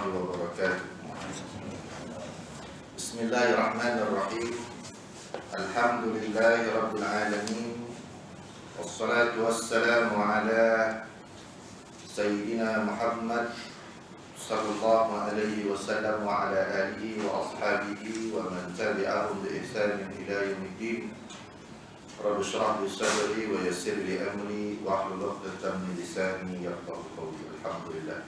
wabarakatuh. Bismillahirrahmanirrahim. Alhamdulillahi rabbil alamin. Wassalatu wassalamu ala Sayyidina Muhammad sallallahu alaihi wasallam wa ala alihi wa ashabihi wa man tabi'ahum bi ihsanin ila yaumiddin. Rabbi shrah li sadri wa yassir li amri wa hlul 'uqdatam min lisani yafqahu qawli. Alhamdulillah.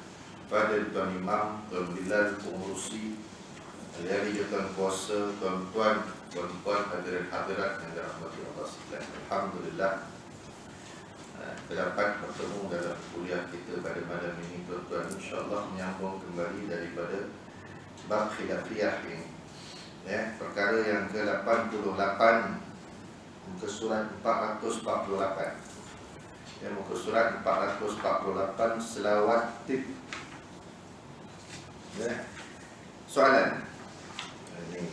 Pada Tuan Imam, Tuan Bilal, pengurusi hari tuan puasa, tuan-tuan, puan-puan, hadirin-hadirat yang dirahmati Allah sekalian. Alhamdulillah, kita dapat bertemu dalam kuliah kita pada malam ini, tuan-tuan. InsyaAllah menyambung kembali daripada bab khilafiyah ini, perkara yang ke-88, muka surat 448. Muka surat 448, selawat tip. Soalan ini,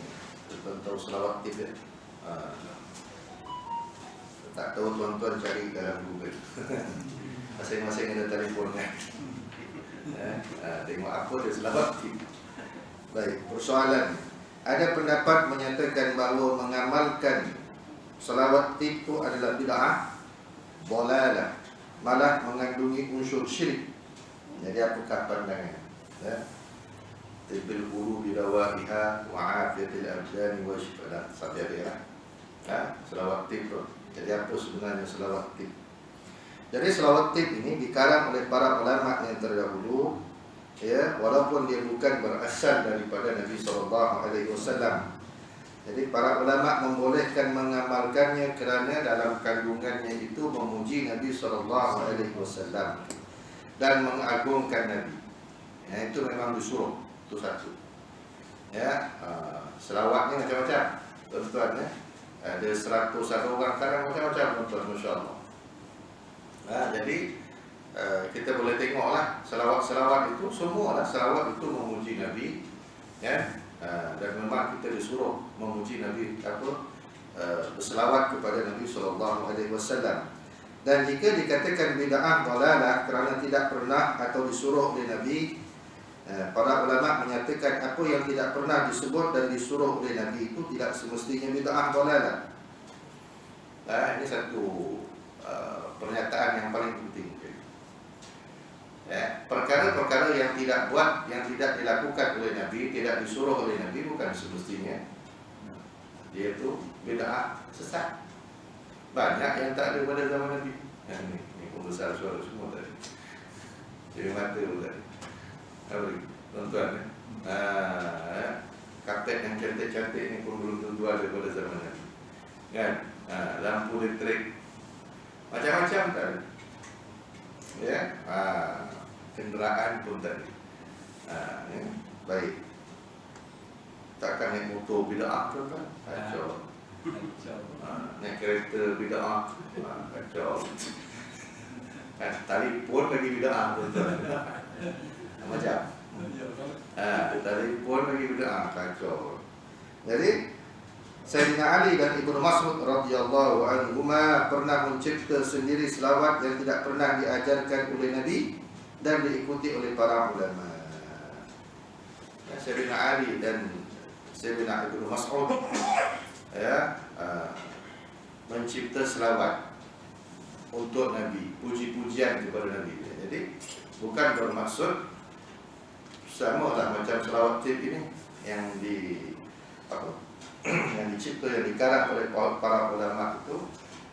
tuan tahu selawat tip ya? Tak tahu, tuan-tuan cari dalam Google. Masing-masing ada telefon kan? Tengok apa dia selawat tip. Baik, persoalan, ada pendapat menyatakan bahawa mengamalkan selawat tip itu adalah bid'ah, dalalah, malah mengandungi unsur syirik. Jadi apakah pandangan? Tibil ulu bidawa'iha wa'afiyatil abdani wa syifa'lah. Sampai dia selawat tip tu. Jadi apa sebenarnya selawat tip? Jadi selawat tip ini dikarang oleh para ulama yang terdahulu, walaupun dia bukan berasal daripada Nabi SAW. Jadi para ulama membolehkan mengamalkannya kerana dalam kandungannya itu memuji Nabi SAW dan mengagungkan Nabi. Itu memang disuruh. Itu satu. Selawatnya macam-macam, tuan-tuan. Ada 101 orang sekarang macam-macam, tuan-tuan, masya-Allah. Jadi kita boleh tengoklah selawat-selawat itu, semualah selawat itu memuji Nabi, dan memang kita disuruh memuji Nabi, berselawat kepada Nabi SAW. Dan jika dikatakan bid'ah dalalah kerana tidak pernah atau disuruh oleh Nabi, para ulama menyatakan apa yang tidak pernah disebut dan disuruh oleh Nabi itu tidak semestinya bid'ah dalalah. Ini satu pernyataan yang paling penting. Perkara-perkara yang tidak buat, yang tidak dilakukan oleh Nabi, tidak disuruh oleh Nabi, bukan semestinya dia itu bid'ah sesat. Banyak yang tak ada pada zaman Nabi. Ini pembesar suara semua tadi. Jadi mata pun tadi. Tuan-tuan, kapet yang cantik-cantik ni pun belum tentu ada pada zaman Nabi, kan? Lampu elektrik macam-macam tadi, kenderaan pun tadi. Baik, takkan naik motor bid'ah tu kan? Kacau. Naik kereta bid'ah, kacau. Telefon lagi bid'ah, tuan-tuan. Macam telefon lagi bid'ah, kacau. Jadi Sayyidina Ali dan Ibnu Mas'ud radhiyallahu anhuma pernah mencipta sendiri selawat yang tidak pernah diajarkan oleh Nabi dan diikuti oleh para ulama. Sayyidina Ali dan Sayyidina Ibnu Mas'ud mencipta selawat untuk Nabi, puji-pujian kepada Nabi. Jadi bukan bermaksud sama lah macam selawat tip ini yang yang dicipta, yang dikarang oleh para ulama itu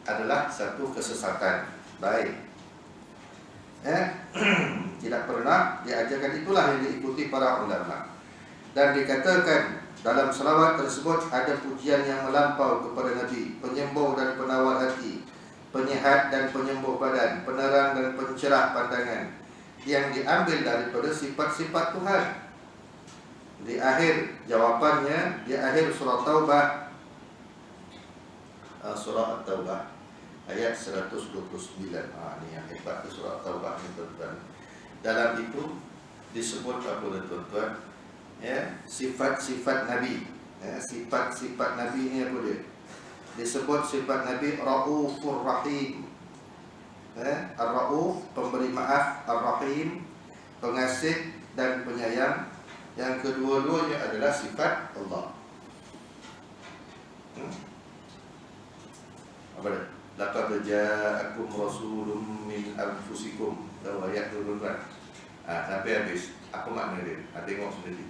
adalah satu kesesatan. Baik, tidak pernah diajarkan, itulah yang diikuti para ulama. Dan dikatakan dalam selawat tersebut ada pujian yang melampau kepada Nabi, penyembuh dan penawar hati, penyihat dan penyembuh badan, penerang dan pencerah pandangan, yang diambil daripada sifat-sifat Tuhan. Di akhir jawapannya, di akhir surah Taubah, surah At-Taubah ayat 129. Ini yang hebat, surah Taubah ini, tuan-tuan. Dalam itu disebut apa, tuan-tuan? Sifat-sifat Nabi. Sifat-sifat Nabi ini apa dia? Disebut sifat Nabi Raufur Rahim. Ar-Rauf, pemberi maaf, Ar-Rahim, pengasih dan penyayang. yang kedua-duanya adalah sifat Allah. Apa dia? Laqad ja'akum rasulun min anfusikum. Tahu ayat tu kan? Sampai habis. Apa makna dia? Tengok sendiri.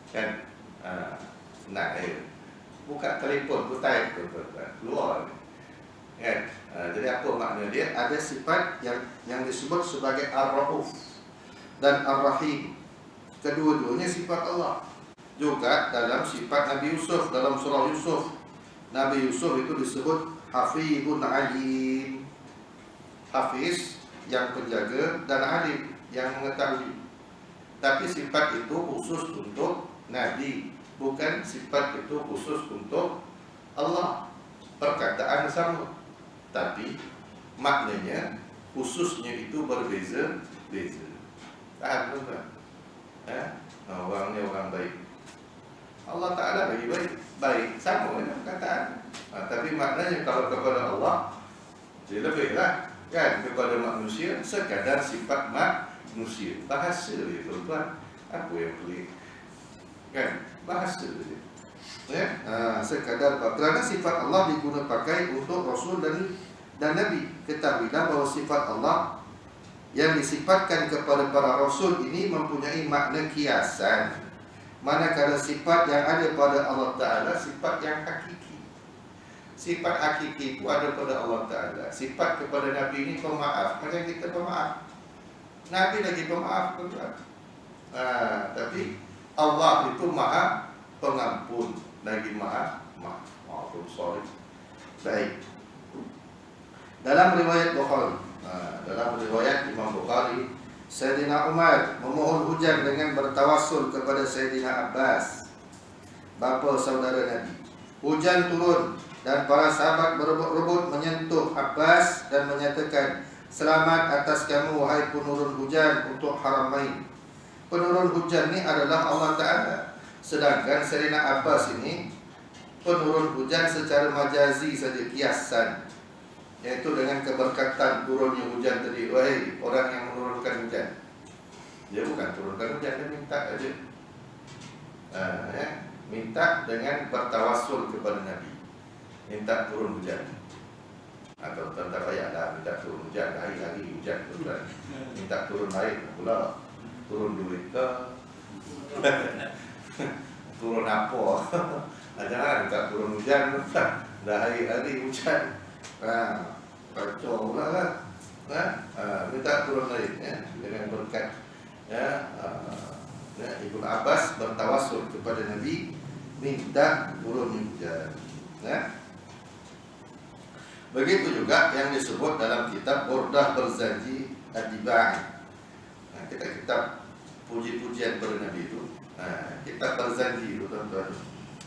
Kan? Senang aja. Buka telefon, putar keluar. Kan? Jadi apa makna dia? Ada sifat yang disebut sebagai Ar-Rauf dan Ar-Rahim. Kedua-duanya sifat Allah. Juga dalam sifat Nabi Yusuf, dalam surah Yusuf, Nabi Yusuf itu disebut Hafizun Alim. Hafiz yang penjaga dan alim yang mengetahui. Tapi sifat itu khusus untuk Nabi, bukan sifat itu khusus untuk Allah. Perkataan sama, tapi maknanya khususnya itu berbeza-beza. Faham tuan? Orangnya orang baik, Allah Ta'ala bagi baik, sama je perkataan. Tapi maknanya kalau kepada Allah dia lebih lah, kan? Kepada manusia sekadar sifat manusia. Bahasa dia tuan-tuan, apa yang pelik, kan? Bahasa dia, ya? Sekadar kerana sifat Allah digunakan pakai untuk Rasul dan Nabi. Ketahuilah bahawa sifat Allah yang disifatkan kepada para Rasul ini mempunyai makna kiasan. Manakala sifat yang ada pada Allah Ta'ala sifat yang hakiki. Sifat hakiki itu ada pada Allah Ta'ala. Sifat kepada Nabi ini pemaaf. Macam kita pemaaf, Nabi lagi pemaaf, tuan. Tapi Allah itu maha pengampun, lagi maha maafun sorry. Baik. Dalam riwayat Bukhari, dalam riwayat Imam Bukhari, Sayyidina Umar memohon hujan dengan bertawassul kepada Sayyidina Abbas, bapa saudara Nabi. Hujan turun dan para sahabat berebut-rebut menyentuh Abbas dan menyatakan, "Selamat atas kamu wahai penurun hujan untuk Haramain." Penurun hujan ini adalah Allah Ta'ala. Sedangkan Sayyidina Abbas ini penurun hujan secara majazi saja, kiasan, yaitu dengan keberkatan turunnya hujan tadi. Wahai orang yang menurunkan hujan, dia bukan turunkan hujan, dia minta aja. Minta dengan bertawassul kepada Nabi, minta turun hujan. Atau tak payahlah minta turun hujan, hari-hari hujan turun. Minta turun air pula, turun duit ke, turun apa. Jangan minta turun hujan, dah hari-hari hujan. Kacau pula lah. Minta turun air, ya, dengan berkat, ya. Ibnu Abbas bertawassul kepada Nabi, minta turun hujan, ya. Begitu juga yang disebut dalam kitab Burdah Berzanji Ad-Dibai. Kitab puji-pujian pada Nabi itu, kitab Berzanji itu, tuan-tuan,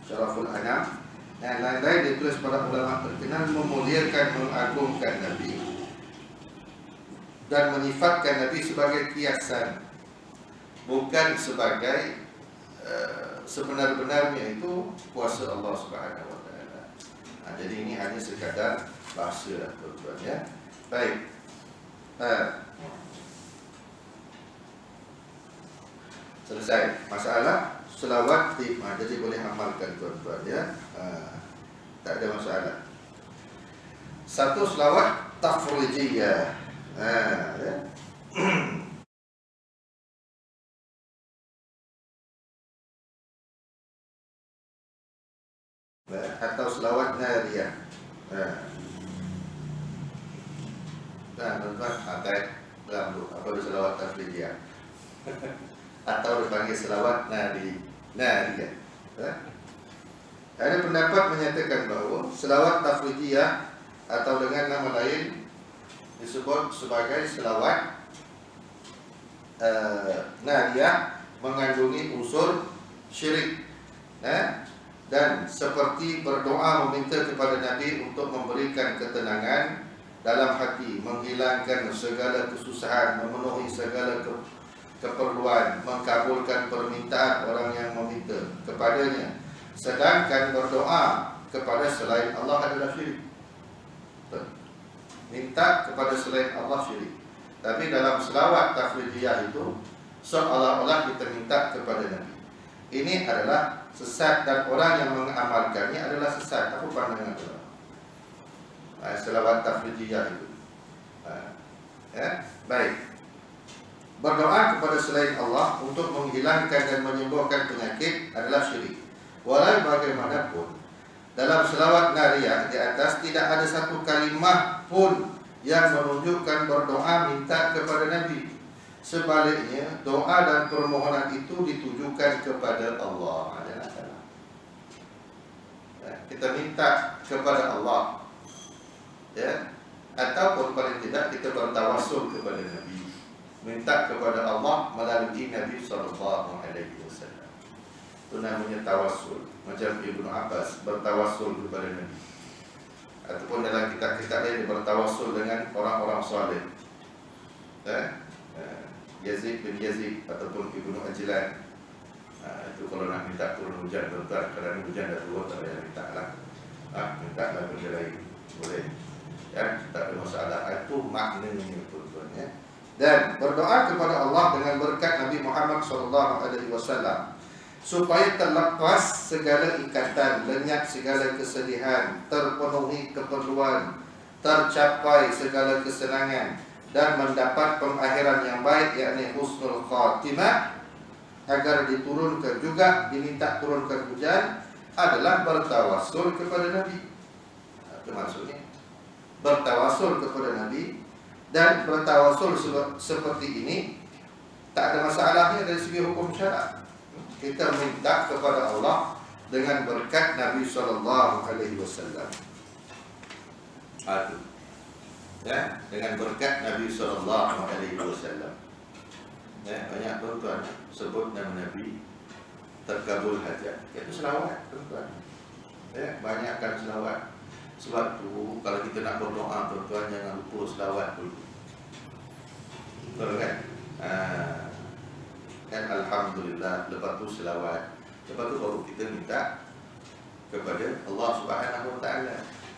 Syaraful Anam. Yang lain-lain ditulis para ulama terkenal memuliakan, mengagungkan Nabi dan menyifatkan Nabi sebagai kiasan, bukan sebagai sebenar-benarnya itu kuasa Allah Subhanahu Wa Taala. Jadi ini hanya sekadar bahasa, tuan-tuan, ya. Baik. Selesai masalah selawat tip. Jadi boleh amalkan, tuan-tuan, ya. Tak ada masalah. Satu selawat tafrijiyah, ya. Atau selawat nariyah. Tuan-tuan, apa itu selawat tafrijiyah? Atau dipanggil selawat nariyah. Ada pendapat menyatakan bahawa selawat tafrijiyah atau dengan nama lain disebut sebagai selawat nariyah mengandungi unsur syirik, dan seperti berdoa meminta kepada Nabi untuk memberikan ketenangan dalam hati, menghilangkan segala kesusahan, memenuhi segala keperluan, mengkabulkan permintaan orang yang meminta kepadanya. Sedangkan berdoa kepada selain Allah adalah syirik. Minta kepada selain Allah syirik. Tapi dalam selawat tafrijiyah itu seolah-olah kita minta kepada Nabi. Ini adalah sesat dan orang yang mengamalkannya adalah sesat. Apa pandangan itu? Selawat tafridiyah itu. Ya, baik. Berdoa kepada selain Allah untuk menghilangkan dan menyembuhkan penyakit adalah syirik. Walau bagaimanapun, dalam selawat nariyah di atas tidak ada satu kalimah pun yang menunjukkan berdoa minta kepada Nabi. Sebaliknya, doa dan permohonan itu ditujukan kepada Allah. Ada masalah. Kita minta kepada Allah, ya, ataupun paling tidak kita bertawassul kepada Nabi, minta kepada Allah melalui Nabi sallallahu alaihi wasallam. Itu namanya tawassul. Macam Ibnu Abbas bertawassul kepada Nabi, ataupun dalam kitab-kitab lain bertawassul dengan orang-orang saleh. Yazid bin Yazid ataupun Ibnu Ajlan. Itu kalau nak minta turun hujan, tuan-tuan, kerana hujan dah turun, tak payah minta lah. Minta lah benda lain, boleh. Ya, tak ada masalah. Itu maknanya, tuan-tuan, ya. Dan berdoa kepada Allah dengan berkat Nabi Muhammad SAW supaya terlepas segala ikatan, lenyap segala kesedihan, terpenuhi keperluan, tercapai segala kesenangan, dan mendapat pengakhiran yang baik, yakni husnul khatimah, agar diturunkan juga, diminta turunkan hujan, adalah bertawassul kepada Nabi. Itu maksudnya bertawassul kepada Nabi. Dan bertawassul seperti ini tak ada masalahnya dari segi hukum syarak. Kita minta kepada Allah dengan berkat Nabi SAW. Aduh. Ya, dengan berkat Nabi SAW. Ya, banyak tuan-tuan sebut nama Nabi terkabul hajat. Itu selawat, tuan-tuan. Ya, banyakkan selawat. Sebab tu kalau kita nak berdoa, tuan-tuan, jangan lupa selawat dulu. Betul kan? Kan alhamdulillah, lepas tu selawat. Lepas tu baru kita minta kepada Allah Subhanahu wa taala.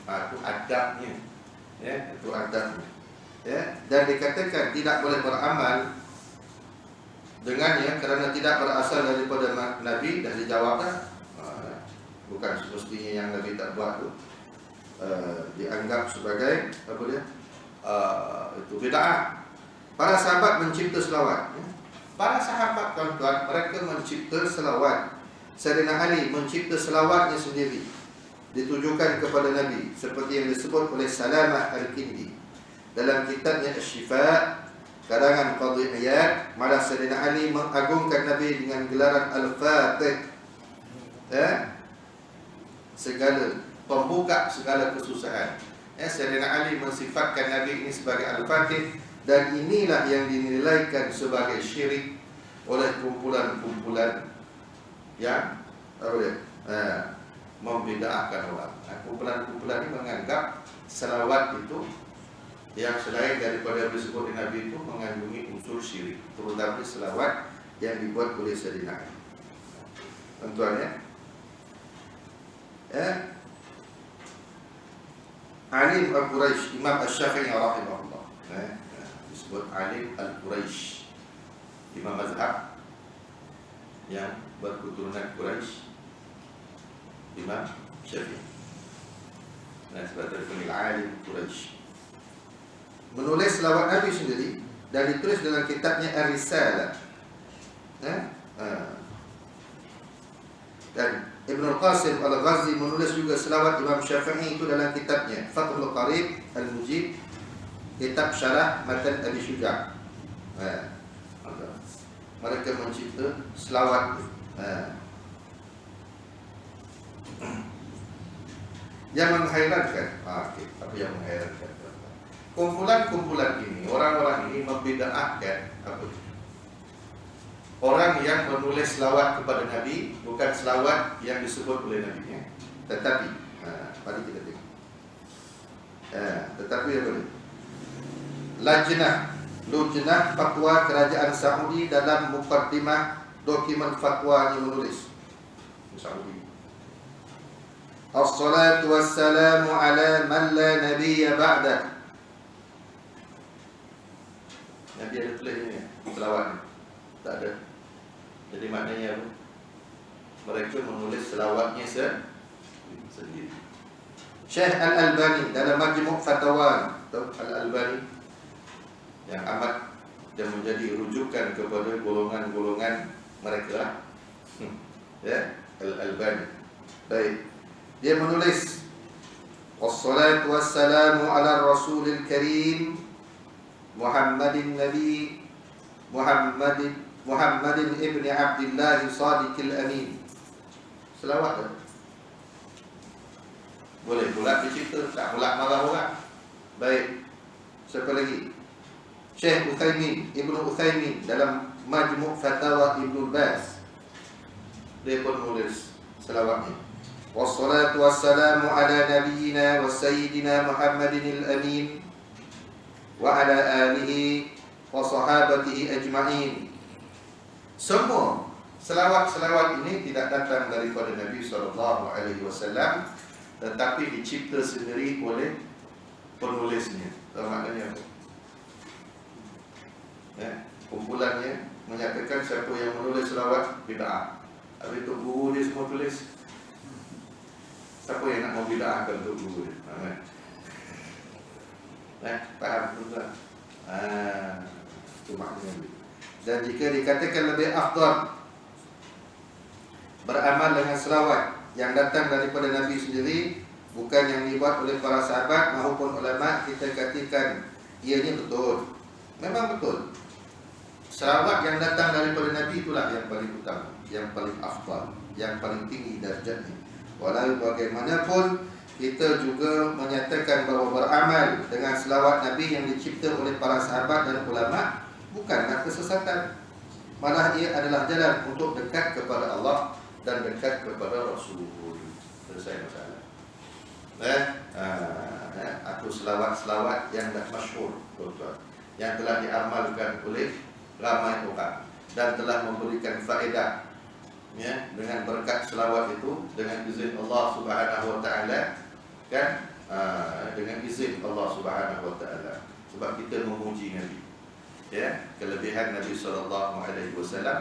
Itu adabnya. Ya, itu adabnya. Ya, dan dikatakan tidak boleh beramal dengannya kerana tidak berasal daripada Nabi. Dah dijawab dah. Bukan semestinya yang Nabi tak buat tu dianggap sebagai apa dia? Itu bid'ah. Para sahabat mencipta selawat, ya. Para sahabat, tuan-tuan, mereka mencipta selawat. Sayyidina Ali mencipta selawatnya sendiri, ditujukan kepada Nabi, seperti yang disebut oleh Salamah Al-Kindi dalam kitabnya Asy-Syifa karangan Qadhi Iyad. Malah Sayyidina Ali mengagungkan Nabi dengan gelaran Al-Fatih, ya, segala pembuka segala kesusahan. Sayyidina Ali mensifatkan Nabi ini sebagai Al-Fatih, dan inilah yang dinilaikan sebagai syirik oleh kumpulan-kumpulan yang membida'ahkan orang. Kumpulan-kumpulan ini menganggap selawat itu yang selain daripada disebut Nabi itu mengandungi unsur syirik, terutama selawat yang dibuat oleh Sayyidina Ali. Tuan-tuan, ya. Alim Al-Quraisy, Imam Asy-Syafi'i rahimahullah, disebut Alim Al-Quraisy, imam mazhab yang berketurunan Quraisy, Imam Syafi'i. Sebab terkenal Alim Quraisy, menulis selawat Nabi sendiri dan ditulis dalam kitabnya Ar-Risalah. Dan Ibn Al-Qasim Al-Ghazi menulis juga selawat Imam Syafi'i itu dalam kitabnya Fathul Qarib Al-Mujib, kitab syarah Matan Abi Syuja'. Mereka mencipta selawat. Yang menghairankan, apa yang menghairankan? Kumpulan-kumpulan ini, orang-orang ini membida'ahkan apa? Orang yang menulis selawat kepada Nabi bukan selawat yang disebut oleh Nabi, tetapi mari kita tengok. Tetapi apa ni? Lujnah fatwa kerajaan Saudi dalam muqaddimah dokumen fatwa yang menulis Saudi. As-salatu wassalamu ala man la nabiyya ba'dah. Nabi ada tulis ni selawat ni. Tak ada. Jadi maknanya apa? Mereka menulis selawatnya sendiri. Syekh Al-Albani dalam Majmu' Fatawa, Al-Albani yang amat dan menjadi rujukan kepada golongan-golongan mereka, ya, Al-Albani. Baik, dia menulis wassalatu wassalamu ala rasulil karim Muhammadin Nabi Muhammadin ibni Abdillah Sadiqil Amin. Selawat kan? Boleh pula dicipta, tak pula marah orang. Baik, siapa lagi? Syekh Uthaymin, Ibnu Uthaymin dalam Majmu' Fatawa Ibnu Baz, dia pun menulis selawat ni. Wassalatu wassalamu ala nabiyyina wa sayyidina Muhammadin al-amin wa ala alihi wa sahabatihi ajma'in. Semua selawat-selawat ini tidak datang daripada Nabi SAW, tetapi dicipta sendiri oleh penulisnya. Tahu maknanya apa? Ya, kumpulannya menyatakan siapa yang menulis selawat bid'ah. Habis itu guru dia semua tulis. Siapa yang nak mau bid'ahkan untuk guru dia? Faham tuan? Itu maknanya. Dan jika dikatakan lebih afdal beramal dengan selawat yang datang daripada Nabi sendiri, bukan yang dibuat oleh para sahabat maupun ulama, kita katakan ianya betul. Memang betul. Selawat yang datang daripada Nabi itulah yang paling utama, yang paling afdal, yang paling tinggi darjatnya. Walau bagaimanapun, kita juga menyatakan bahawa beramal dengan selawat Nabi yang dicipta oleh para sahabat dan ulama bukanlah kesesatan. Malah ia adalah jalan untuk dekat kepada Allah dan dekat kepada Rasul. Selesai masalah. Atau selawat-selawat yang dah masyhur, tuan-tuan, yang telah diamalkan oleh ramai orang dan telah memberikan faedah, ya, dengan berkat selawat itu, dengan izin Allah Subhanahu wa taala, kan? Dengan izin Allah Subhanahu wa taala. Sebab kita memuji Nabi, ya, kelebihan Nabi SAW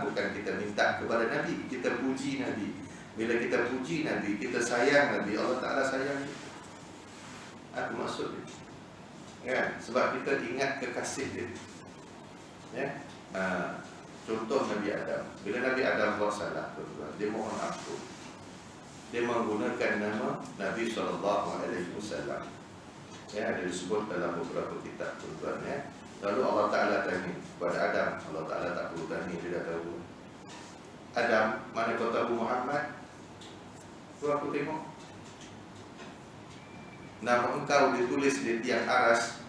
bukan kita minta kepada Nabi, kita puji Nabi. Bila kita puji Nabi, kita sayang Nabi, Allah Ta'ala sayang kita. Apa maksud dia? Kan? Sebab kita ingat kekasih dia, ya. Contoh Nabi Adam. Bila Nabi Adam buat salah, dia mohon ampun, dia menggunakan nama Nabi SAW. Ya, ada disebut dalam beberapa kitab, tuan-tuan, ya. Lalu Allah Ta'ala tanya kepada Adam. Allah Ta'ala tak perlu tanya, dia dah tahu. Adam, mana kau tahu Muhammad? Tu aku tengok nama engkau ditulis di tiang aras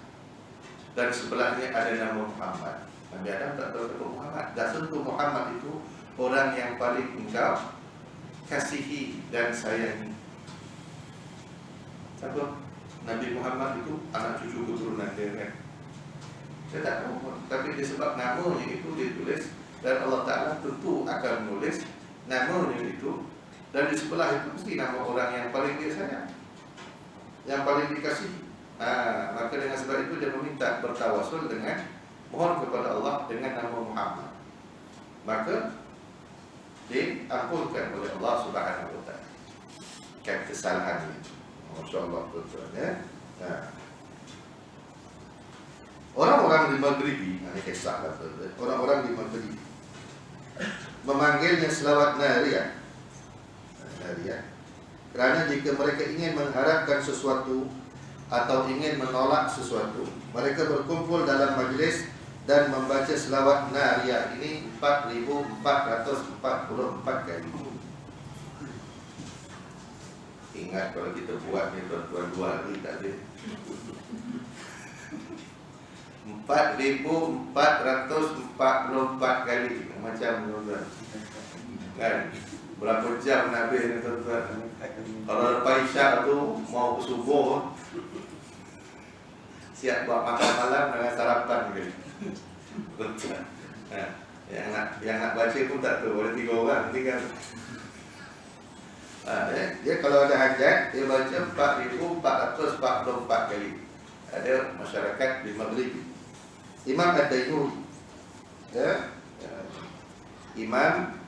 dan sebelahnya ada nama Muhammad. Nabi Adam tak tahu kata Muhammad. Dah tentu Muhammad itu orang yang paling engkau kasihi dan sayangi. Siapa? Nabi Muhammad itu anak cucu keturunan dia, kan? Saya tak tahu, tapi disebab namanya itu ditulis, dan Allah Ta'ala tentu akan menulis namanya itu, dan di sebelah itu mesti nama orang yang paling dia sayang, yang paling dikasihi. Maka dengan sebab itu dia meminta bertawasul dengan mohon kepada Allah dengan nama Muhammad, maka diampunkan oleh Allah Subhanahu wa taala kan kesalahannya. Masya-Allah, tuan-tuan, ya. Orang-orang di Maghribi, ini kisah lah, tuan-tuan. Orang-orang di Maghribi memanggilnya selawat nariyah. Kerana jika mereka ingin mengharapkan sesuatu atau ingin menolak sesuatu, mereka berkumpul dalam majlis dan membaca selawat nariyah ini 4,444 kali. Ingat kalau kita buat ni, tuan-tuan, 2 hari tak ada. 4,444 kali. Macam tuan-tuan, kan? Berapa jam Nabi ni, tuan-tuan? Kalau lepas isyak tu mau subuh, siap buat makan malam dengan sarapan ke. Yang nak baca pun tak tahu, ada 3 orang tinggal. Dia kalau ada hajat, dia baca 4,444 kali. Ada masyarakat di Maghrib. Imam Ad-Dainuri, ya, Imam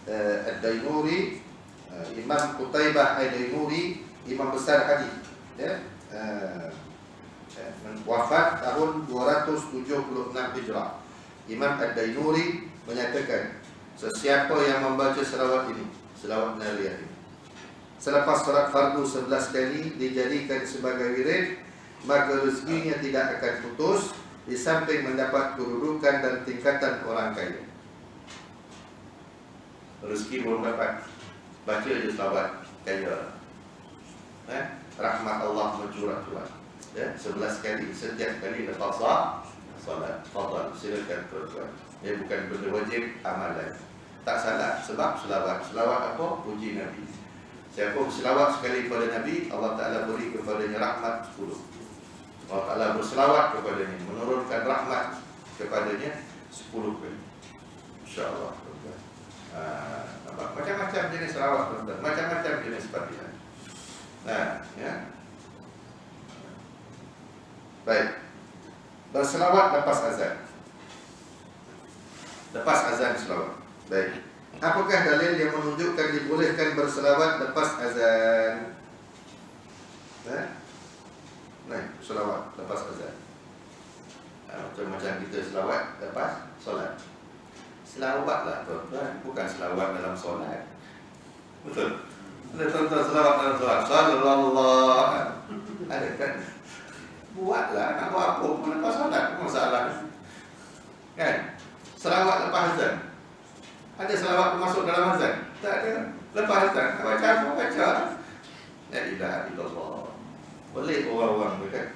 Ad-Dainuri, Imam Qutaibah Ad-Dainuri, imam besar hadis, ya, wafat tahun 276 Hijrah. Imam Ad-Dainuri menyatakan, sesiapa yang membaca selawat ini, selawat Nariyah ini, selepas solat fardu 11 kali dijadikan sebagai wirid, maka rezekinya tidak akan putus, di samping mendapat kedudukan dan tingkatan orang kaya. Rezeki belum dapat, baca je selawat kaya. Rahmat Allah mencurah-curah. Ya, 11 kali, setiap kali lepas salat. Fadal, silakan tuan-tuan. Dia bukan benda wajib, amalan. Tak salah, sebab selawat. Selawat apa? Puji Nabi. Siapa berselawat sekali kepada Nabi, Allah Ta'ala beri kepadanya rahmat 10. Allah Ta'ala berselawat kepadanya, menurunkan rahmat kepadanya 10 kali. InsyaAllah. Macam-macam jenis selawat, tuan-tuan. Macam-macam jenis fatiha. Ya. Baik. Berselawat lepas azan. Lepas azan selawat. Baik. Apakah dalil yang menunjukkan dibolehkan berselawat lepas azan? Selawat lepas azan. Macam kita selawat lepas solat. Selawatlah tuan-tuan, bukan selawat dalam solat. Betul? Ada tuan-tuan selawat dalam solat. Sallallahu. Ada kan? Buatlah, nak buat apa pun lepas solat, masalah. Kan? Selawat lepas azan. Ada selawat masuk dalam azan? Tak ada. Lepas azan, baca apa? Baca La ilaha illallah. Boleh orang-orang tu kan?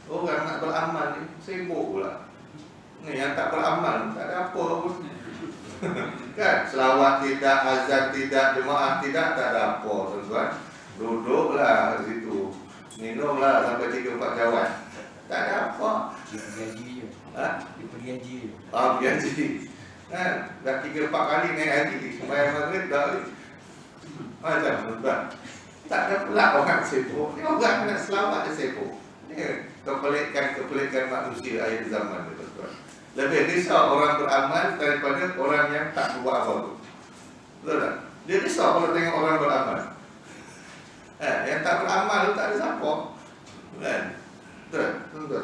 Orang nak beramal ni sibuk pula. Ni yang tak beramal, tak ada apa pun. Kan? Selawat tidak, azan tidak, jemaah tidak, tak ada apa tuan-tuan. Duduklah di situ, minumlah sampai 3-4 cawan. Tak ada apa. Dia pergi haji je. Dia pergi haji je. Pergi haji. Kan? Dah 3-4 kali naik haji, sembahyang maghrib dah. Macam tuan-tuan. Tak ada pula orang sibuk. Ni orang nak selawat dia sibuk. Ni kepelikan manusia akhir zaman ni tuan-tuan. Lebih risau orang beramal daripada orang yang tak buat apa-apa. Betul tak? Dia risau kalau tengok orang beramal. Yang tak beramal tu tak ada siapa. Kan? Betul.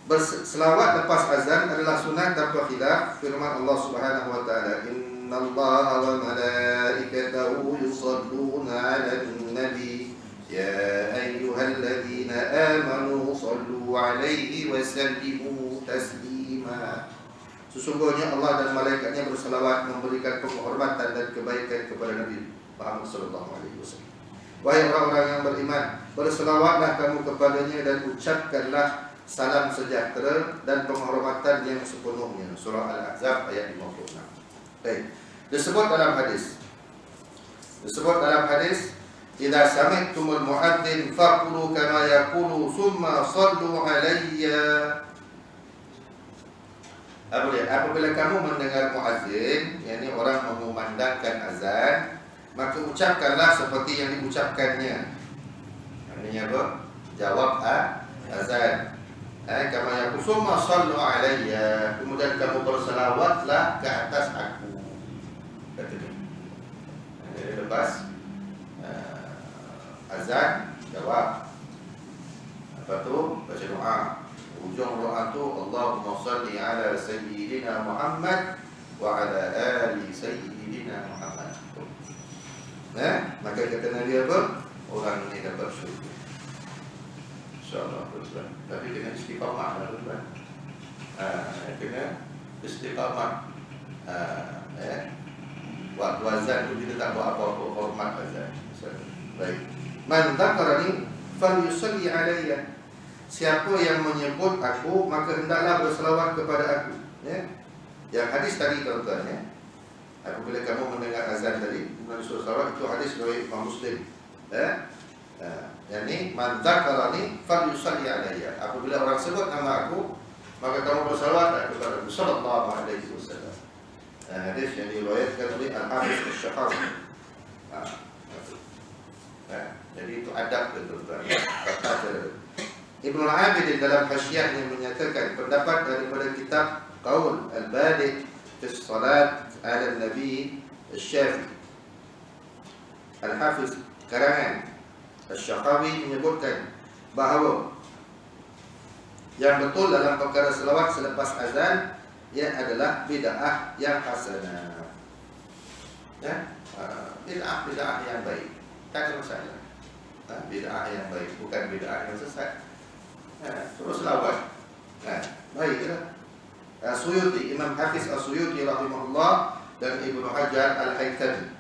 Berselawat lepas azan adalah sunat tanpa khilaf. Firman Allah Subhanahu wa taala, "Innallaha wa malaikatahu yusholluna 'alan nabi ya ayyuhalladzina amanu shallu 'alaihi wa sallimu taslima." Sesungguhnya Allah dan malaikatnya berselawat memberikan penghormatan dan kebaikan kepada Nabi Muhammad sallallahu alaihi wasallam. Wahai orang-orang yang beriman, berselawatlah kamu kepadanya dan ucapkanlah salam sejahtera dan penghormatan yang sepenuhnya. Surah Al-Ahzab ayat 56. Baik. Disebut dalam hadis, "Idza sami'tumul mu'adzin faqulu kama yaqulu thumma sallu 'alayya." Apabila kamu mendengar muazzin, yakni orang mengumandangkan azan, maka ucapkanlah seperti yang diucapkannya. Artinya apa? Jawab azan. Kama yaqulu thumma sallu 'alayya. Kemudian kamu berselawatlah ke atas aku. Kata dia. Lepas azan jawab. Apa tu? Baca doa. Ujung doa tu, Allahumma salli ala sayyidina Muhammad wa ala ali sayyidina Muhammad. Maka kata Nabi apa? Orang ini dapat syurga. InsyaAllah tuan-tuan. Tapi kena istiqamah lah tuan-tuan. Kena istiqamah. Waktu azan tu kita tak buat apa-apa, hormat azan. Baik. Man dzakarani falyusalli alayya. Siapa yang menyebut aku, maka hendaklah berselawat kepada aku. Yang hadis tadi tuan-tuan, apabila kamu mendengar azan tadi, kemudian disuruh selawat, itu hadis riwayat Imam Muslim. Yang ni, man dzakarani falyusalli alayya. Apabila orang sebut nama aku, maka kamu berselawat kepada Nabi sallallahu alaihi wasallam. Hadis yang diriwayatkan oleh Al-Hafiz Asy-Syafi'i. Jadi itu adab tuan-tuan. Ibnu Al-Abidin dalam hasyiahnya menyatakan pendapat daripada kitab Qaul Al-Badi fi salat ala Nabi Al-Syafi'i. Al-Hafiz karangan Al-Syakhawi menyebutkan bahawa yang betul dalam perkara selawat selepas azan ia adalah bid'ah yang hasanah. Ya, bid'ah yang baik, tak ada masalah. Bid'ah yang baik, bukan bid'ah yang sesat. Terus selawat, baiklah. Suyuti, Imam Hafiz As-Suyuti rahimahullah dan Ibnu Hajar Al-Haytami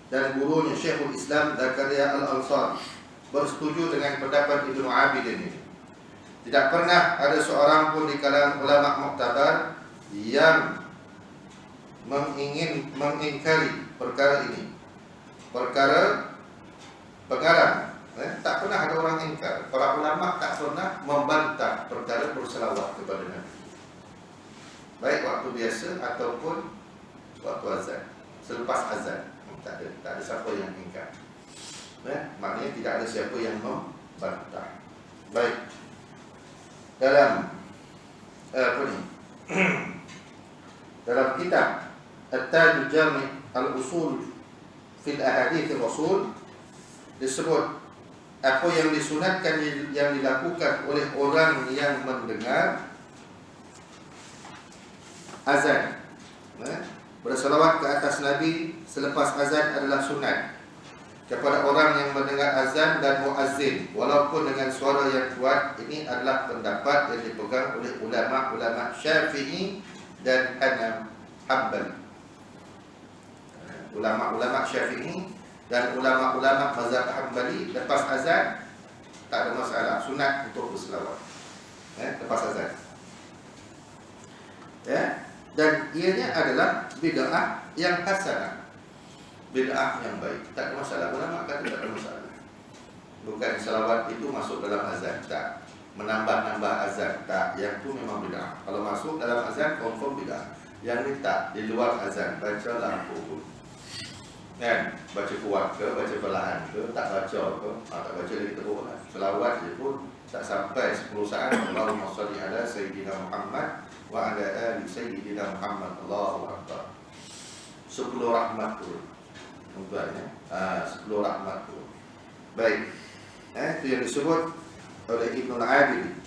dan gurunya Syekhul Islam Zakaria Al-Ansari bersetuju dengan pendapat Ibnu Abid ini. Tidak pernah ada seorang pun di kalangan ulama muktabar yang mengingkari perkara ini. Perkara pengarang, tak pernah ada orang ingkar. Para ulama tak pernah membantah perkara berselawat kepada Nabi, baik waktu biasa ataupun waktu azan, selepas azan. Tak ada siapa yang ingkar. Maknanya tidak ada siapa yang membantah. Baik. Dalam dalam kitab At-Taj Jami' Al-Usul fil Ahadits Rasul disebut apa yang disunatkan yang dilakukan oleh orang yang mendengar azan. Berselawat ke atas Nabi selepas azan adalah sunat kepada orang yang mendengar azan dan muazzin walaupun dengan suara yang kuat. Ini adalah pendapat yang dipegang oleh ulama-ulama Syafi'i dan Hanbali. Ulama-ulama Syafi'i dan ulama-ulama mazhab Hanbali lepas azan tak ada masalah, sunat untuk berselawat lepas azan. Dan ianya adalah bid'ah yang hasanah, bid'ah yang baik, tak ada masalah. Ulama kata tak ada masalah. Bukan selawat itu masuk dalam azan, tak. Menambah-nambah azan, tak. Yang itu memang bid'ah. Kalau masuk dalam azan, confirm bid'ah. Yang ini tak, di luar azan, baca lampu kan, baca kuat ke, baca perlahan ke, tak baca ke, tak baca lagi teruk lah. Selawat je pun tak sampai 10 saat. Allahumma salli ala Sayyidina Muhammad wa ala ali Sayyidina Muhammad. Allahu Akbar. 10 rahmat tu tuan-tuan, 10 rahmat tu. Baik. Itu yang disebut oleh Ibnu Al-Abid.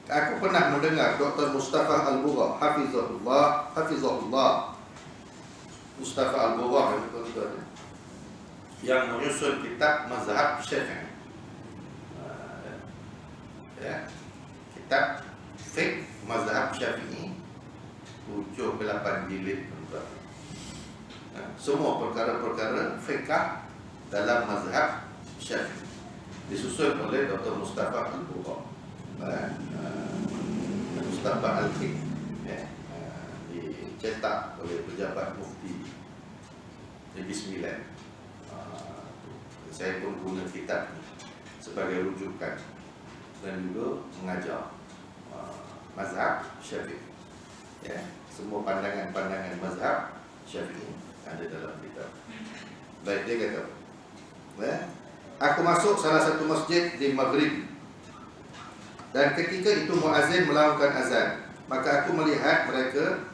Aku pernah mendengar Dr. Mustafa Al-Bugha Hafizahullah Mustafa Al-Bugha yang menyusun kitab Mazhab Syafi'i, kitab fiqh Mazhab Syafi'i 7-8 jilid. Semua perkara-perkara fiqh dalam Mazhab Syafi'i disusun oleh Dr. Mustafa Al-Bugha, Mustafa Al-Fiqh, dicetak oleh pejabat mufti Negeri Sembilan. Saya pun guna kitab ini sebagai rujukan dan juga mengajar mazhab Syafi'i. Semua pandangan-pandangan mazhab Syafi'i ada dalam kitab. Baik, dia kata, aku masuk salah satu masjid di Maghrib, dan ketika itu muazzin melakukan azan, maka aku melihat mereka,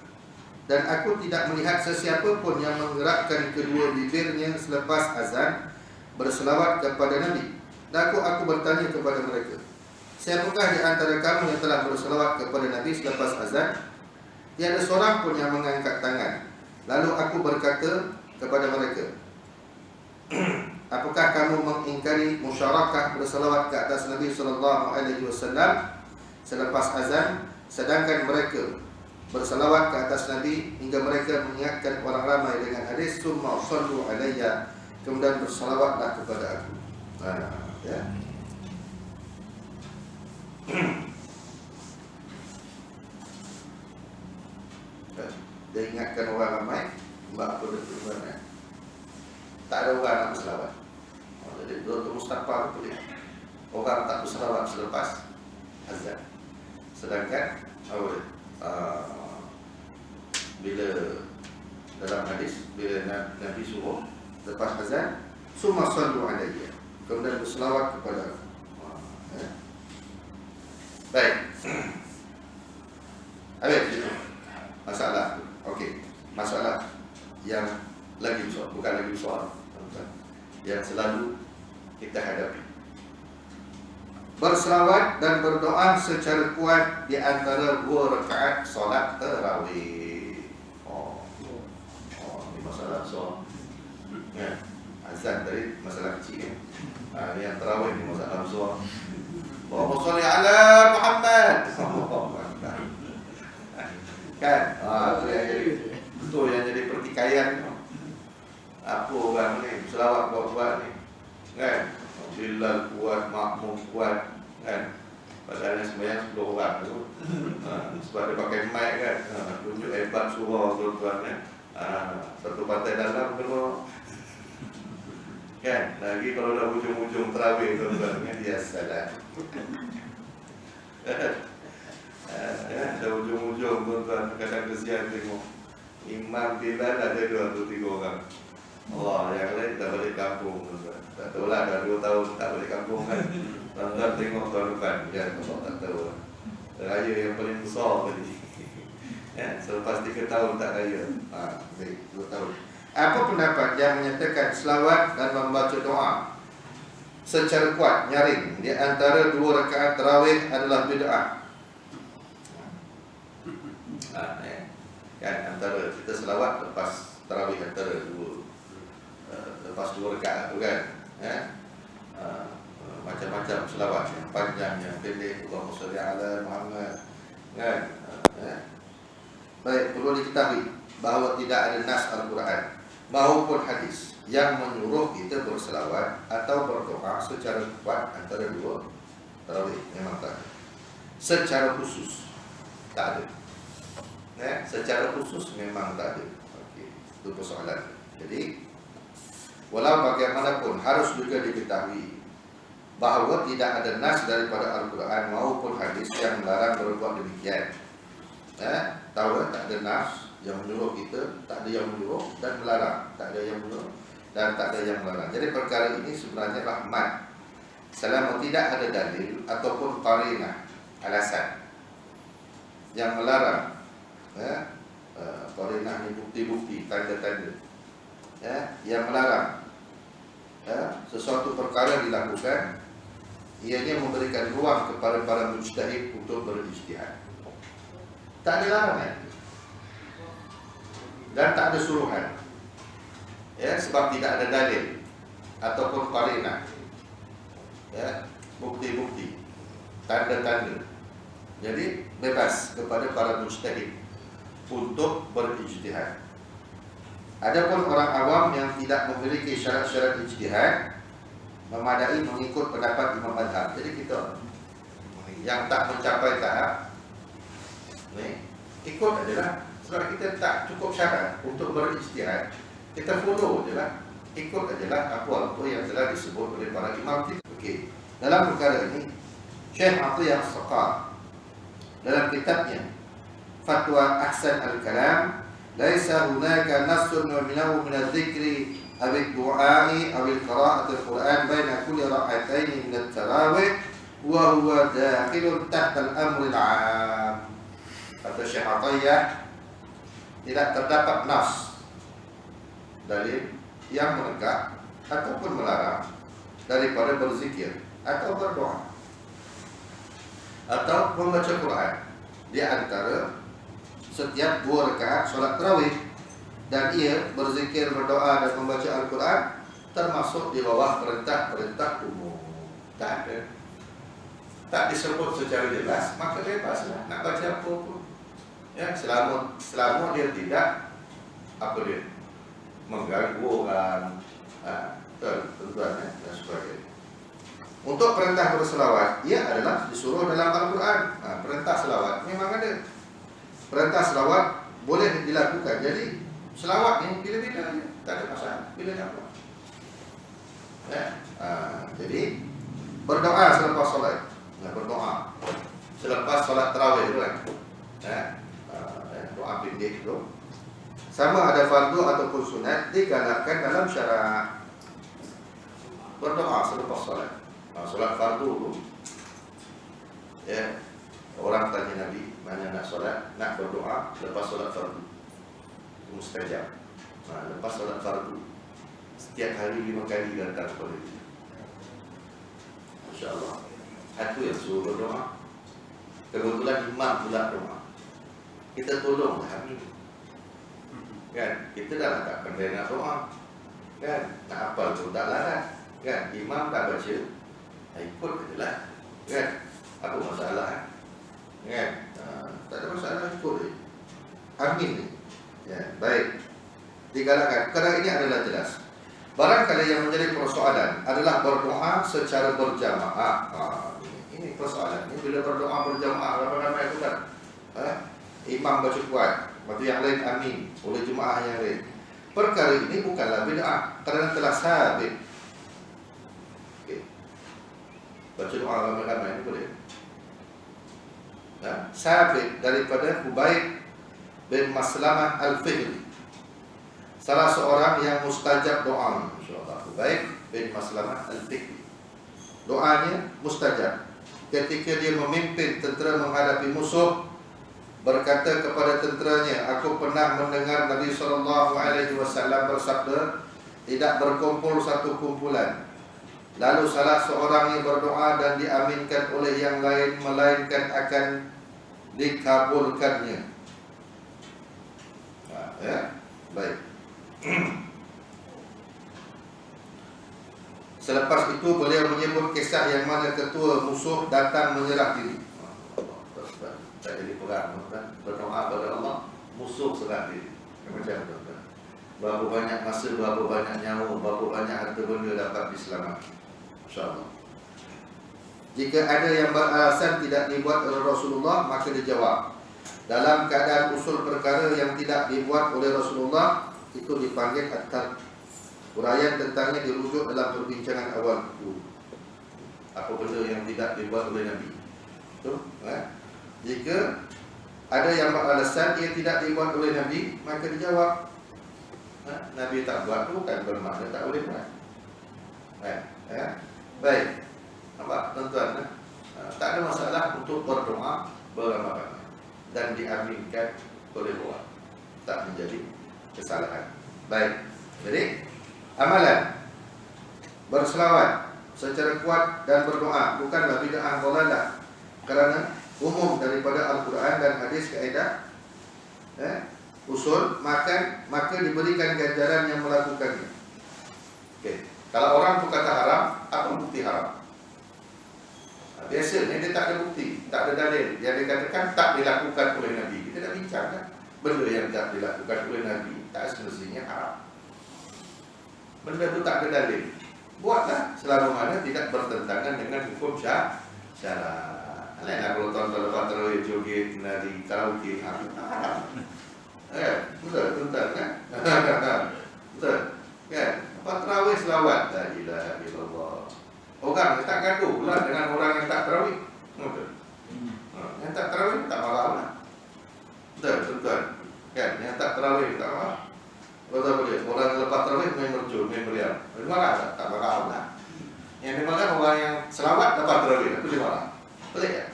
dan aku tidak melihat sesiapa pun yang menggerakkan kedua bibirnya selepas azan berselawat kepada Nabi. Dan aku bertanya kepada mereka, siapakah di antara kamu yang telah berselawat kepada Nabi selepas azan? Tiada seorang pun yang mengangkat tangan. Lalu aku berkata kepada mereka, apakah kamu mengingkari musyarakah berselawat ke atas Nabi SAW selepas azan, sedangkan mereka berselawat ke atas Nabi hingga mereka mengingatkan orang ramai dengan hadis summa sallu alayya, kemudian berselawatlah kepada aku. Dia ingatkan orang ramai, mbak apa dia tak ada orang nak berselawat. Jadi Dr. Mustafa itu boleh orang tak berselawat selepas azan. Sedangkan bila dalam hadis, bila Nabi suruh lepas azan, summa sallu alayya, kemudian berselawat kepada aku. yang lagi besar, bukan lagi besar, yang selalu kita hadapi. Berselawat dan berdoa secara kuat di antara 2 rakaat solat tarawih. Ini masalah besar. Ya, azan tadi masalah kecil kan. Ini yang tarawih ni masalah besar. Allahumma sholli ala Muhammad. Kan? Itu yang jadi pertikaian. Apa orang ni selawat buat-buat ni, kan? Bilal kuat, makmum kuat, kan? Padahal sembahyang 10 orang tu. Sebab dia pakai mic kan. Tunjuk hebat surah tuan-tuan kan. Satu pantai dalam kedua. Kan? Lagi kalau dah hujung-hujung terawih tuan-tuan kan, dia salah. Dah hujung-hujung tuan-tuan, kadang kesian tengok imam Bilal ada 2 atau 3 orang. Allah, yang lain tak balik kampung tuan-tuan. Tak tahu lah, dah 2 tahun tak balik kampung kan. Tuan-tuan tengok tahun depan, kan? Allah tak tahu lah. Raya yang paling besar tadi. Ya, selepas 3 tahun tak raya. Baik, 2 tahun. Apa pendapat yang menyatakan selawat dan membaca doa secara kuat, nyaring di antara 2 rakaat tarawih adalah bid'ah? Kan antara kita selawat lepas tarawih antara 2 lepas 2 rakaat tu kan, macam-macam selawat, yang panjang, yang pendek, Allahumma sholli ala Muhammad, kan? Baik, perlu diketahui bahawa tidak ada nas Al-Quran maupun hadis yang menyuruh kita berselawat atau berdoa secara kuat antara 2 tarawih. Memang tak ada. Secara khusus tak ada. Secara khusus memang tak ada. Okey, itu persoalan. Jadi walau bagaimanapun harus juga diketahui bahawa tidak ada nas daripada Al-Quran maupun hadis yang melarang berbuat demikian. Tahu tak ada nas yang menyuruh kita, tak ada yang menyuruh dan melarang, tak ada yang menyuruh dan tak ada yang melarang. Jadi perkara ini sebenarnya rahmat selama tidak ada dalil ataupun qarinah, alasan yang melarang. Qarinah ni bukti-bukti, tanda-tanda yang melarang sesuatu perkara dilakukan, ianya memberikan ruang kepada para mujtahid untuk berijtihad. Tak ada larangan dan tak ada suruhan, sebab tidak ada dalil ataupun qarinah, bukti-bukti, tanda-tanda. Jadi bebas kepada para mujtahid untuk berijtihad. Adapun orang awam yang tidak memiliki syarat-syarat ijtihad, memadai mengikut pendapat Imam Madhab. Jadi kita yang tak mencapai tahap ni, ikut ajalah. Sebab kita tak cukup syarat untuk berijtihad, kita follow ajalah, ikut ajalah apa-apa yang telah disebut oleh para imam kita. Okey, dalam perkara ini Syekh Atiyah As-Saqaf dalam kitabnya Fatwa Ahsan Al-Kalam, laisa hunaka nassun minhu min adh-dhikri aw ad-du'a'i aw qira'ati al-Qur'an baina kulli rak'atayn min at-tarawih wa huwa dakhilun tahta al-amr al-'am. Kata Syekh Atiyah, tidak terdapat nas dalil yang menegak ataupun melarang daripada berzikir atau berdoa atau membaca Quran di antara setiap 2 rakaat solat tarawih, dan ia berzikir, berdoa dan membaca Al-Quran termasuk di bawah perintah-perintah umum. Tak ada, tak disebut secara jelas, maka bebaslah nak baca apa pun. Selama dia tidak mengganggu orang, tuan-tuan dan sebagainya. Untuk perintah berselawat, ia adalah disuruh dalam Al-Quran. Perintah selawat memang ada. Perintah selawat boleh dilakukan. Jadi selawat ni bila-bila je, tak ada masalah, bila nak buat. Jadi berdoa selepas solat, berdoa selepas solat tarawih tu kan, doa pendek tu, sama ada fardu ataupun sunat, digalakkan dalam syarak. Berdoa selepas solat. Solat fardu tu, orang tanya Nabi, mana nak solat, nak berdoa lepas solat fardu, mustajab. Lepas solat fardu, setiap hari 5 kali datang kepada dia. Masya Allah. Aku yang suruh berdoa. Kebetulan imam pula doa. Kita tolonglah amin. Kan? Kita dah tak pandai nak doa. Kan? Tak hafal pun tak larat. Kan? Imam dah baca, ikut je lah. Kan? Apa masalah? Kan? Tak ada masalah, ikut je. Amin ni. Ya, baik. Digalakkan. Perkara ini adalah jelas. Barangkali yang menjadi persoalan adalah berdoa secara berjamaah. Ini persoalan. Ini bila berdoa berjamaah, ramai-ramai itu kan. Imam baca kuat, lepas tu yang lain amin oleh jemaah yang lain. Perkara ini bukanlah bid'ah kerana telah sabit. Okay. Baca doa ramai-ramai ini boleh. Sabit daripada Hubayb bin Maslamah Al-Fihri, salah seorang yang mustajab doa. InsyaAllah Hubayb bin Maslamah Al-Fihri, doanya mustajab. Ketika dia memimpin tentera menghadapi musuh, berkata kepada tenteranya, aku pernah mendengar Nabi SAW bersabda, tidak berkumpul satu kumpulan, lalu salah seorang yang berdoa dan diaminkan oleh yang lain, melainkan akan dikabulkannya. Ya, baik. Selepas itu beliau menyebut kisah yang mana ketua musuh datang menyerah diri. Tak jadi perang, kan? Berdoa kepada Allah, musuh serah diri. Macam tu, kan? Berapa banyak masa, berapa banyak nyawa, berapa banyak harta benda dapat diselamatkan. InsyaAllah. Jika ada yang beralasan tidak dibuat oleh Rasulullah, maka dijawab, dalam keadaan usul perkara yang tidak dibuat oleh Rasulullah, itu dipanggil at-tark. Uraian tentangnya dirujuk dalam perbincangan awal itu. Apa benda yang tidak dibuat oleh Nabi? Betul? Jika ada yang beralasan ia tidak dibuat oleh Nabi, maka dijawab, Nabi tak buat tu bukan bermakna tak boleh buat. Baik. Nampak tuan-tuan? Tak ada masalah untuk berdoa beramai-ramai dan diaminkan oleh orang. Tak menjadi kesalahan. Baik. Jadi amalan berselawat secara kuat dan berdoa bukanlah bid'ah dhalalah, kerana umum daripada Al-Quran dan hadis kaedah usul maka diberikan ganjaran yang melakukannya. Okay. Kalau orang tu kata haram, apa bukti haram? Biasanya dia tak ada bukti, tak ada dalil. Yang dia katakan tak dilakukan oleh Nabi. Kita dah bincang kan? Benda yang tak dilakukan oleh Nabi tak semestinya haram. Benda tu tak ada dalil, buatlah selama mana tidak bertentangan dengan hukum syarak. Lainlah kalau tuan-tuan lepas terawih joget, menari, karaoke, haram. Betul, tuan-tuan kan? Betul, kan? Lepas terawih selawat, la ilaha illallah. Orang tak gaduh pula dengan orang yang tak terawih. Betul. Yang tak terawih tak marah lah. Betul, tuan-tuan. Kan? Yang tak terawih tak marah. Betul boleh. Orang yang lepas terawih main mercun, main meriam. Dia marah tak? Tak marah lah. Yang dimarah orang yang selawat lepas terawih, itu dia marah. Pelik tak?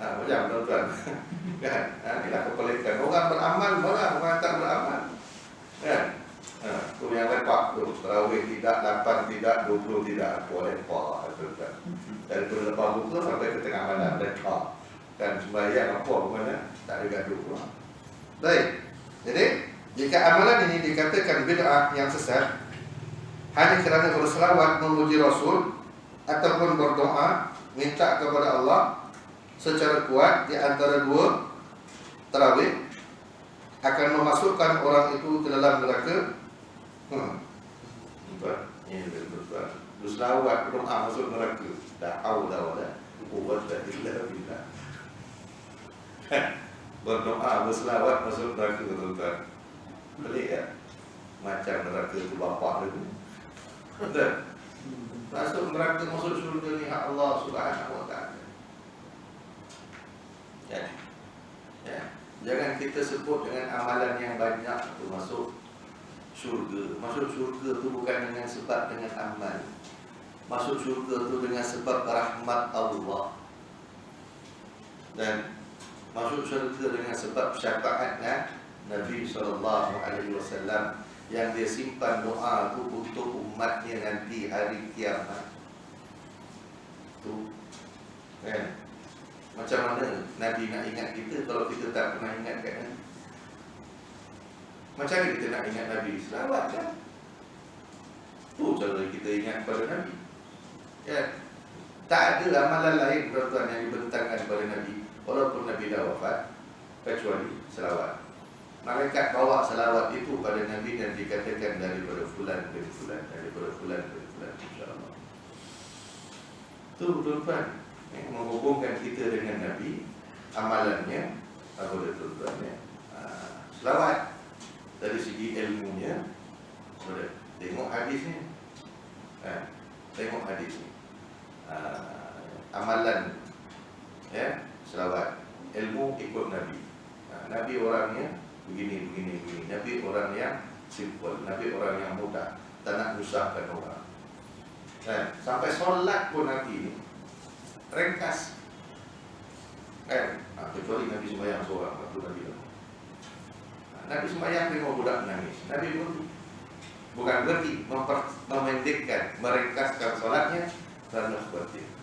Macam tuan-tuan. Kan? Inilah kepelikan. Orang beramal marah, orang tak beramal. Kan? Tu yang lepak tu, terawih tidak, 8 tidak, 20 tidak. Apa lepak tuan-tuan. Daripada lepas buka sampai ke tengah malam lepak. Dan sembahyang apa mana? Tak ada gaduh. Baik. Jadi jika amalan ini dikatakan bid'ah yang sesat hanya kerana berselawat memuji Rasul ataupun berdoa minta kepada Allah secara kuat di antara dua tarawih, akan memasukkan orang itu ke dalam neraka. Ini betul. Berselawat doa masuk neraka. La haula wala quwwata illa billah. Berdoa berselawat masuk neraka, tuan-tuan. Pelik ya? Macam neraka tu bapak dulu. Betul? Masuk neraka, masuk syurga ni hak Allah Subhanahu wa ta'ala. Ya. Jangan kita sebut dengan amalan yang banyak tu masuk syurga. Masuk syurga tu bukan dengan sebab dengan amal. Masuk syurga tu dengan sebab rahmat Allah. Dan masuk syurga dengan sebab syafaat Nabi SAW yang dia simpan doa tu untuk umatnya nanti hari kiamat. Tu kan? Macam mana Nabi nak ingat kita kalau kita tak pernah ingat kat Nabi? Macam mana kita nak ingat Nabi? Selawat kan? Tu cara kita ingat pada Nabi. Ya. Tak ada amalan lain tuan-tuan yang dibentangkan kepada Nabi walaupun Nabi dah wafat kecuali selawat. Malaikat bawa selawat itu pada Nabi dan dikatakan daripada fulan bin fulan, daripada fulan bin fulan, insya-Allah. Tu tuan-tuan menghubungkan kita dengan Nabi, amalannya apa dia tuan-tuan ya? Selawat dari segi ilmunya, boleh tengok hadisnya. Tengok hadis ni. Amalan ya, selawat. Ilmu ikut Nabi. Nabi orangnya begini. Nabi orang yang simple, Nabi orang yang mudah, tak nak menyusahkan orang. Sampai solat pun Nabi ni ringkas. Kecuali Nabi sembahyang seorang waktu Nabi tu. Nabi sembahyang tengok budak menangis. Nabi pun bukan berarti memendekkan, meringkaskan solatnya kerana seperti itu.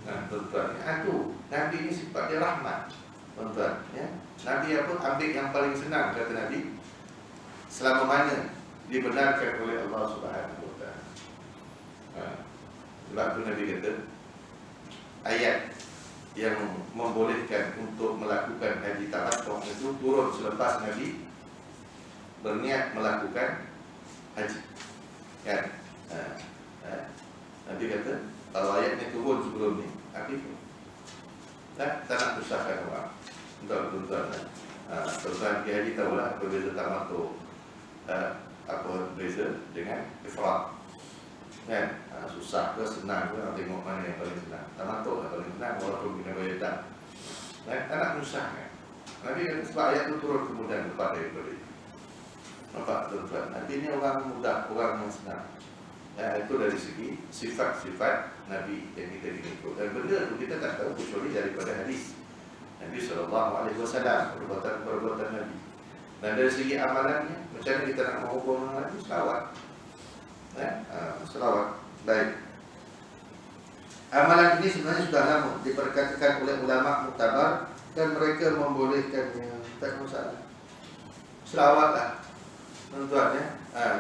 Tuan-tuan, Nabi ini sifat dia rahmat. Tuan-tuan, ya. Nabi apa? Ambil yang paling senang, kata Nabi, selama mana dibenarkan oleh Allah Subhanahu Wa Taala. Sebab tu Nabi kata, ayat yang membolehkan untuk melakukan haji tamattu itu turun selepas Nabi berniat melakukan haji. Kan? Nabi kata, kalau ayatnya turun sebelum ni, habis tu. Tak nak susahkan orang. Tuan-tuan, tuan-tuan pergi haji tahulah apa beza tamattu, apa beza dengan ifrad. Kan? Susah ke senang ke, tengok mana yang paling senang. Tamattu lah paling senang walaupun kena bayar tak. Tak nak susahkan. Nabi kata sebab ayat tu turun kemudian kepada daripada itu. Nampak tuan-tuan, Nabi ni orang mudah, orang yang senang. Itu dari segi sifat-sifat Nabi yang kita ikut. Dan benda itu kita tak tahu kecuali daripada hadis Nabi SAW, perbuatan Nabi. Dan dari segi amalannya, macam mana kita nak menghubung dengan Nabi? Selawat. Selawat. Baik. Amalan ini sebenarnya sudah lama diperkatakan oleh ulama muktabar dan mereka membolehkannya. Tak masalah. Selawatlah, tuan-tuan ya.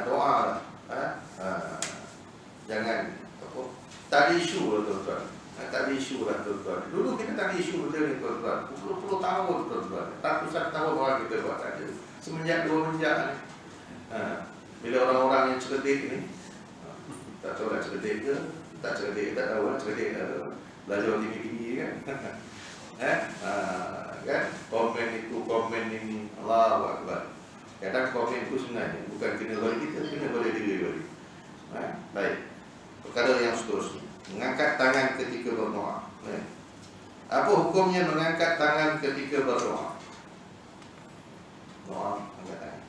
Doa lah. Jangan apa? Tak ada isu lah tuan-tuan. Tak ada isu lah tuan-tuan. Dulu kita tak ada isu benda ni tuan-tuan. Puluh-puluh tahun tuan-tuan. Ratusan tahun orang kita buat saja. Semenjak dua menjak ni. Bila orang-orang yang cerdik ni, tak tahu lah cerdik ke, tak cerdik, tak tahu lah cerdik lah. Belajar tinggi-tinggi kan. Kan? Komen itu, komen ini, Allahu Akbar. Kadang komen itu sebenarnya bukan kena balik kita, kena balik diri balik. Baik. Perkara yang seterusnya, mengangkat tangan ketika berdoa. Apa hukumnya mengangkat tangan ketika berdoa? Doa, angkat tangan.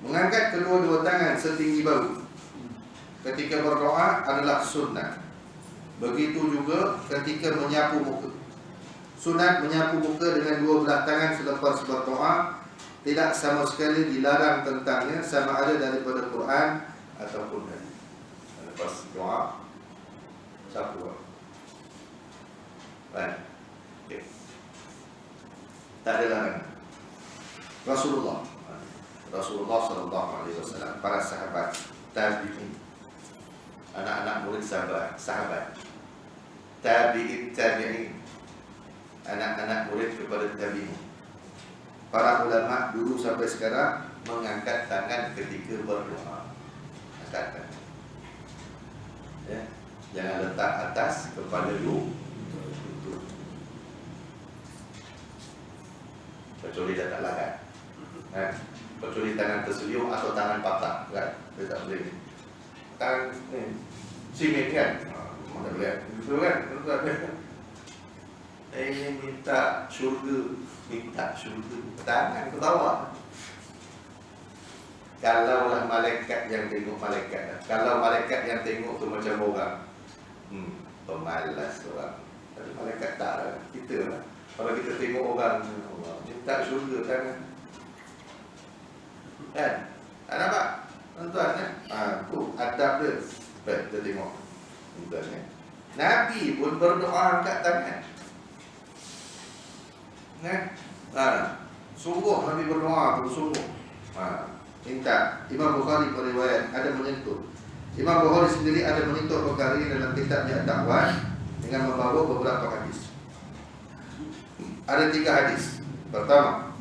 Mengangkat kedua-dua tangan setinggi bahu ketika berdoa adalah sunnah. Begitu juga ketika menyapu muka. Sunat menyapu muka dengan dua belah tangan selepas berdoa tidak sama sekali dilarang tentangnya, sama ada daripada Quran ataupun hadis. Lepas doa sapu. Baik. Okay. Tak ada larangan. Rasulullah SAW, para sahabat, tabi'in, anak-anak murid sahabat, tabi'in, anak-anak murid kepada tabi'in. Para ulama dulu sampai sekarang mengangkat tangan ketika berdoa. Angkat tangan. Ya, jangan letak atas kepala lutut. Kecuali dah tak larat. Kecuali tangan terseliuk atau tangan patah, kan? Dia tak boleh. Tangan simit kan? Mana boleh? Betul kan? Minta syurga. Tangan ke bawah. Kalaulah malaikat yang tengok malaikat. Kalau malaikat yang tengok tu macam orang, pemalas orang. Tapi malaikat tak lah. Kita lah. Kalau kita tengok orang, minta syurga tangan. Kan? Tak nampak? Tuan-tuan kan? Tu adab dia. Baik, kita tengok. Tuan kan? Nabi pun berdoa angkat tangan. Kan? Sungguh Nabi berdoa bersungguh. Minta. Imam Bukhari meriwayat ada menyentuh. Imam Bukhari sendiri ada menyentuh perkara ini dalam kitabnya Ad-Da'wah dengan membawa beberapa hadis. Ada 3 hadis. Pertama,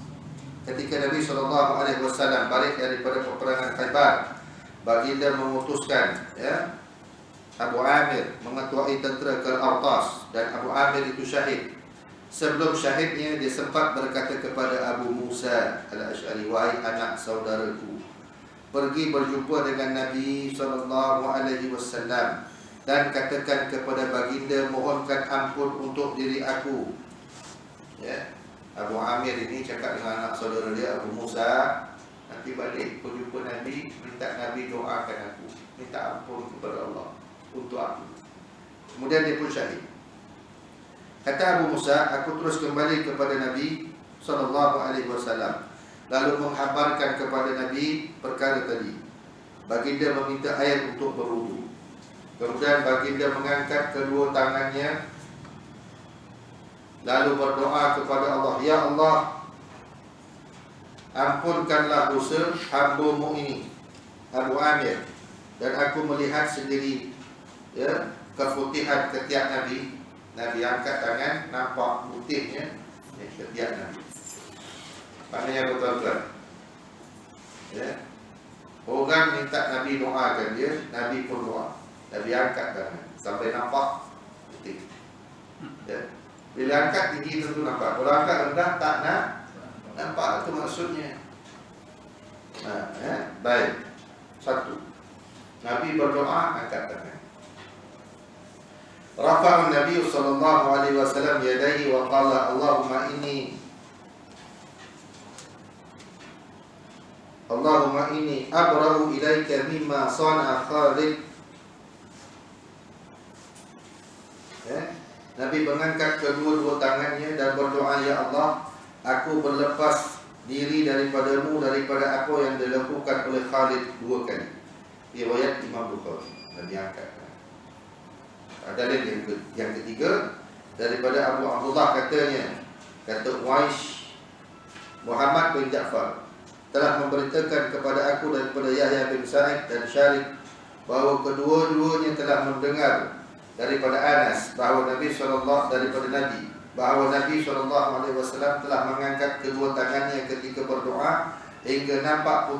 ketika Nabi SAW balik daripada peperangan Khaybar, baginda memutuskan Abu Amir mengetuai tentera ke Al-Artas, dan Abu Amir itu syahid. Sebelum syahidnya, dia sempat berkata kepada Abu Musa Al-Ash'ari, wahai anak saudaraku, pergi berjumpa dengan Nabi SAW dan katakan kepada baginda, mohonkan ampun untuk diri aku. Abu Amir ini cakap dengan anak saudara dia Abu Musa, nanti balik berjumpa Nabi, minta Nabi doakan aku, minta ampun kepada Allah untuk aku. Kemudian dia pun syahid. Kata Abu Musa, aku terus kembali kepada Nabi SAW, lalu menghabarkan kepada Nabi perkara tadi. Baginda meminta air untuk berwudu. Kemudian baginda mengangkat kedua tangannya, lalu berdoa kepada Allah, ya Allah, ampunkanlah dosa hamba-Mu ini, Abu Amir, dan aku melihat sendiri keputihan ketiak Nabi. Nabi angkat tangan, nampak putihnya ketiak Nabi. Maknanya betul-betul orang minta Nabi doakan dia, Nabi pun doa. Nabi angkat tangan sampai nampak putih. Bila angkat tinggi tentu nampak. Kalau angkat rendah tak nak nampak. Itu maksudnya. Baik. Satu, Nabi berdoa, angkat tangan. Rafa'an Nabi SAW yadaihi wa qala Allahumma inni abra'u ilaika mimma sana'a Khalid. Nabi mengangkat kedua-dua tangannya dan berdoa, ya Allah, aku berlepas diri daripadamu, daripada apa yang dilakukan oleh Khalid 2 kali. Riwayat Imam Bukhari. Nabi angkat. Dalil yang ketiga daripada Abu Abdullah kata Uwais, Muhammad bin Ja'far telah memberitakan kepada aku daripada Yahya bin Sa'id dan Syarif bahawa kedua-duanya telah mendengar daripada Anas bahawa Nabi SAW telah mengangkat kedua tangannya ketika berdoa hingga nampak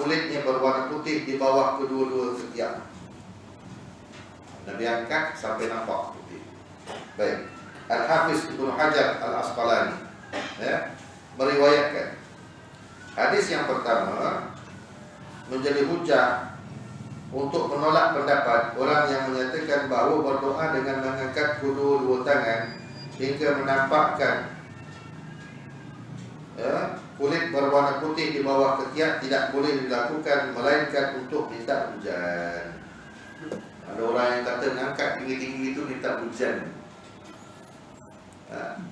kulitnya berwarna putih di bawah kedua-dua ketiak. Nabi angkat sampai nampak putih. Baik. Al-Hafiz Ibnu Hajar Al-Asqalani meriwayatkan hadis yang pertama menjadi hujah untuk menolak pendapat orang yang menyatakan bahawa berdoa dengan mengangkat kedua-dua tangan hingga menampakkan kulit berwarna putih di bawah ketiak tidak boleh dilakukan melainkan untuk minta hujan. Ada orang yang kata mengangkat tinggi-tinggi itu minta hujan.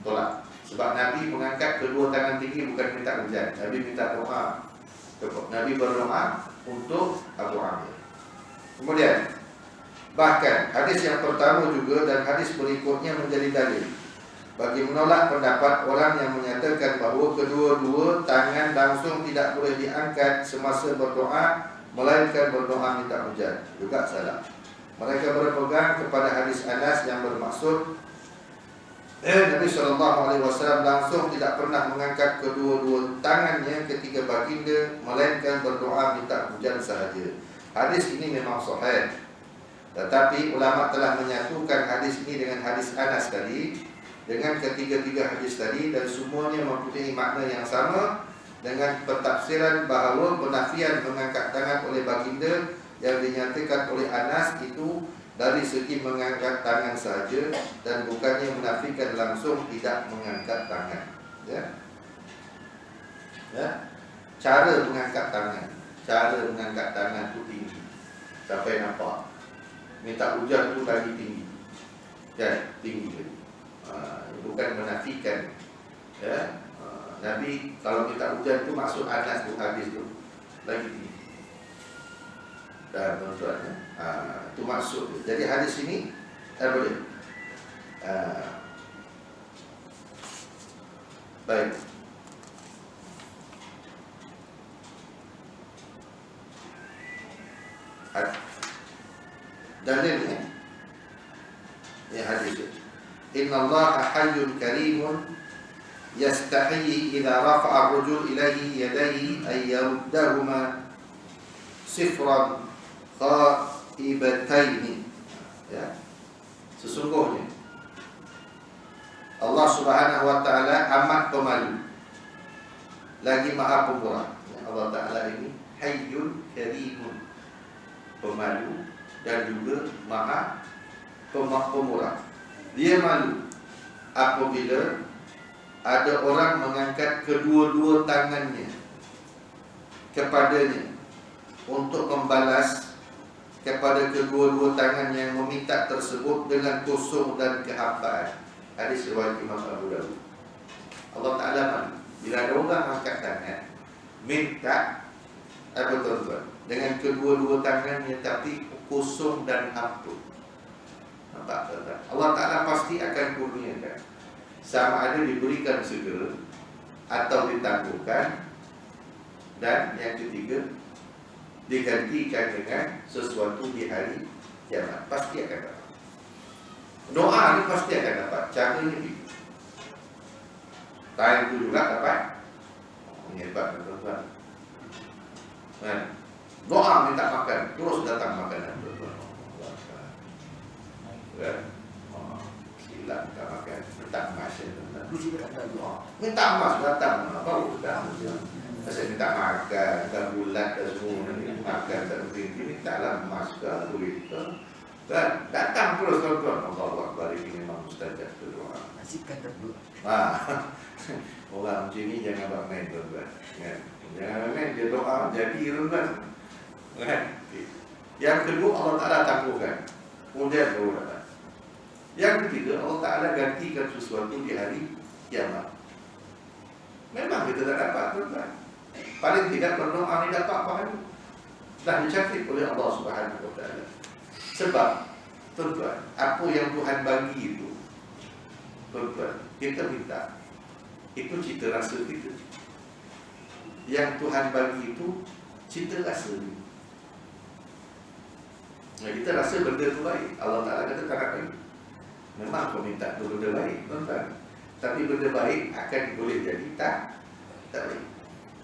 Tolak. Sebab Nabi mengangkat kedua tangan tinggi bukan minta hujan. Nabi minta doa. Nabi berdoa untuk Abu Amir. Kemudian bahkan hadis yang pertama juga dan hadis berikutnya menjadi dalil bagi menolak pendapat orang yang menyatakan bahawa kedua-dua tangan langsung tidak boleh diangkat semasa berdoa melainkan berdoa minta hujan. Juga salah. Mereka berpegang kepada hadis Anas yang bermaksud Nabi SAW langsung tidak pernah mengangkat kedua-dua tangannya ketika baginda melainkan berdoa minta hujan sahaja. Hadis ini memang sahih, tetapi ulama telah menyatukan hadis ini dengan hadis Anas tadi, dengan ketiga-tiga hadis tadi, dan semuanya mempunyai makna yang sama dengan pentafsiran bahawa penafian mengangkat tangan oleh baginda yang dinyatakan oleh Anas itu dari segi mengangkat tangan saja dan bukannya menafikan langsung tidak mengangkat tangan. Cara mengangkat tangan itu tinggi sampai nampak. Minta hujan itu lagi tinggi. Tinggi. Bukan menafikan Ya, Nabi kalau minta hujan tu masuk Anas tu habis tu lagi tinggi. Dan tuan-tuan, itu maksud dia. Jadi hadis ini boleh. Baik. Dalilnya ini hadis. Inna Allah hayyun karimun yastahi idza rafa'a ar-rujul ilaihi yadayhi ay yaruddahuma sifran khaibataini. Ya. Sesungguhnya Allah Subhanahu wa taala amat pemalu lagi Maha Pemurah. Allah Taala ini Hayyun Karimun, pemalu dan juga Maha Pemurah. Dia malu apabila ada orang mengangkat kedua-dua tangannya kepadanya untuk membalas kepada kedua-dua tangan yang meminta tersebut dengan kosong dan kehambaan. Hadis riwayat Imam Abu Dawud. Allah Ta'ala malu bila ada orang angkat tangan minta tuan-tuan dengan kedua-dua tangannya tapi kosong dan hampa. Nampak tuan-tuan? Allah Ta'ala pasti akan kurniakan, sama ada diberikan segera atau ditangguhkan, dan yang ketiga digantikan dengan sesuatu di hari kiamat. Pasti akan dapat. Doa ni pasti akan dapat. Cara ni begitu. Time itu juga dapat. Hebat tuan-tuan. Doa minta makan, terus datang makanan tuan-tuan. Silap minta makan, minta emas tuan-tuan. Terus juga datang doa. Minta emas datang, baru datang. Saya minta makan, minta bulat dan semua ni makan dan berhenti, mintalah emas ke, duit ke. Dan datang terus tuan-tuan. Allahu Akbar, ini memang mustajab doa. Nasib kata dulu. Orang macam ni jangan buat main tuan-tuan. Jangan main, dia doa jadi tuan-tuan. Yang kedua, Allah Ta'ala tangguhkan, kemudian baru datang. Yang ketiga, Allah Ta'ala gantikan sesuatu di hari kiamat. Memang kita tak dapat tuan-tuan. Paling tidak berdoa ni dapat pahala. Dah dicatat oleh Allah Subhanahu wa Ta'ala. Sebab tuan-tuan, apa yang Tuhan bagi itu, tuan-tuan, kita minta, itu cita rasa kita. Yang Tuhan bagi itu cita rasa kita. Nah, kita rasa benda itu baik. Allah Ta'ala kata tak nak bagi. Memang kau minta itu benda baik, tuan-tuan. Tapi benda baik akan boleh jadi tak baik.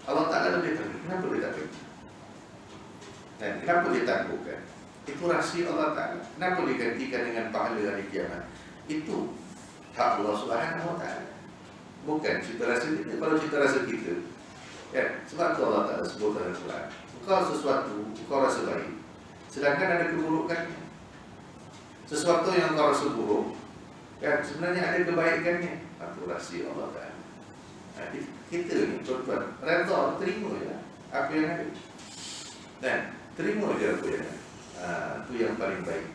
Allah Ta'ala lebih tahu. Kenapa dia tak bagi? Dan kenapa dia tangguhkan? Itu rahsia Allah Ta'ala. Kenapa digantikan dengan pahala hari kiamat? Itu hak Allah Subhanahu wa Ta'ala. Bukan cita rasa kita. Kalau cita rasa kita, ya, sebab itu Allah Ta'ala sebut dalam Quran, kau sesuatu, kau rasa baik, sedangkan ada keburukannya. Sesuatu yang kau rasa buruk, kan, sebenarnya ada kebaikannya. Itu rahsia Allah Ta'ala. Kita ni tuan-tuan, redha, terima je apa yang ada. Dan terima je apa yang ada. Itu yang paling baik.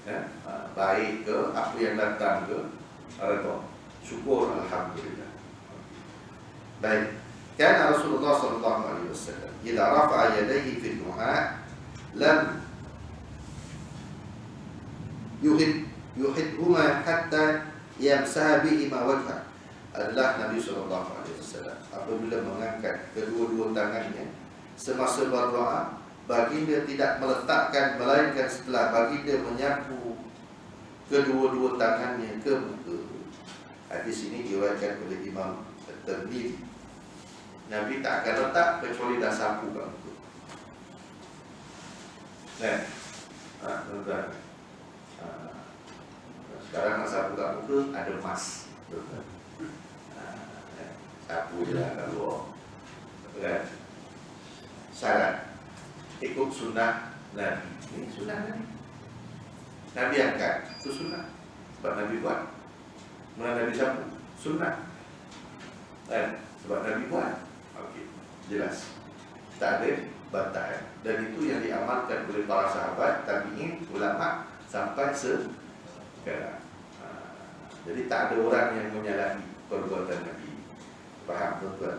Ya? Baik ke, apa yang datang ke, redha. Syukur, alhamdulillah. Baik. Kan Rasulullah sallallahu alaihi wasallam idza rafa'a yadayhi fi du'a lam yuhidhuma hatta yamsaha bihima wajha. Adalah Nabi sallallahu alaihi wasallam apabila mengangkat kedua-dua tangannya semasa berdoa, baginda tidak meletakkan melainkan setelah baginda menyapu kedua-dua tangannya ke muka. Hadis ini diriwayatkan oleh Imam At-Tirmidzi. Nabi tak akan letak kecuali dah sapu kat muka. Tuan-tuan, sekarang nak sapu kat muka ada emas. Sapu je lah kat luar. Kan? Syarat ikut sunnah Nabi. Ini sunnah Nabi. Nabi angkat, itu sunnah. Sebab Nabi buat. Mana Nabi sapu? Sunnah. Sebab Nabi buat. Okey, jelas. Tak ada bantahan. Dan itu yang diamalkan oleh para sahabat, tabi'in, ulama sampai sekarang. Jadi tak ada orang yang menyalahi perbuatan Nabi. Faham tuan-tuan?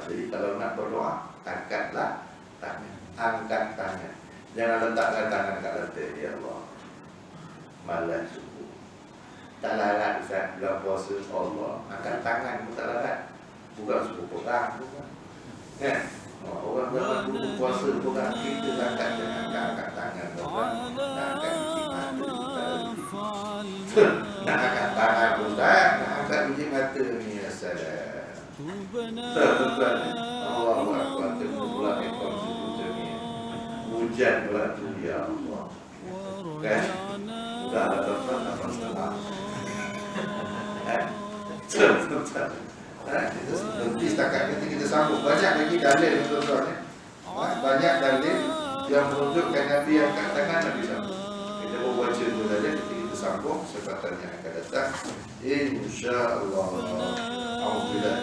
Jadi kalau nak berdoa, angkatlah tangan. Angkat tangan. Jangan letakkan tangan kat lantai. Ya Allah, malas subuh. Tak larat Ustaz, bulan puasa Allah. Angkat tangan pun tak larat. Bukan subuh pegang. Kan? Orang zaman dulu puasa pegang, kita angkat jangan angkat tangan. Nak angkat biji mata. Nak angkat tangan Ustaz, nak angkat biji mata ni. Assalamualaikum. Tuan-tuan, Allah Akbar. Termula ekor subuh ni. Hujan pula tu, ya Allah. Kan? Dah lah tuan-tuan, dapat setengah. Tuan-tuan, nanti setakat nanti kita sambung. Banyak lagi dalil tuan-tuan. Banyak dalil yang menunjukkan Nabi angkat tangan, Nabi sambung. Kita mau baca dulu dalil, nanti kita sambung kesempatan yang akan datang. InsyaAllah. Alhamdulillah.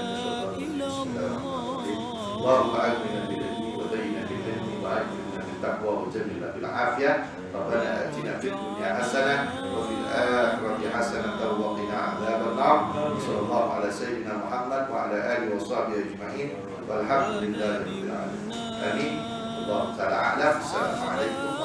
Bismillahirrahmanirrahim. Allahumma aghnina bil ilmi wa zayyina bil ilmi wa ajirna bil taqwa wa jannibna bil afiyah. Rabbana atina fid dunya hasanah wa fil akhirati hasanah wa qina adzaban nar. Sallallahu ala sayyidina Muhammad wa ala alihi wa sahbihi ajma'in. Walhamdulillahi rabbil alamin. Amin. Allahu ta'ala a'lam. Assalamualaikum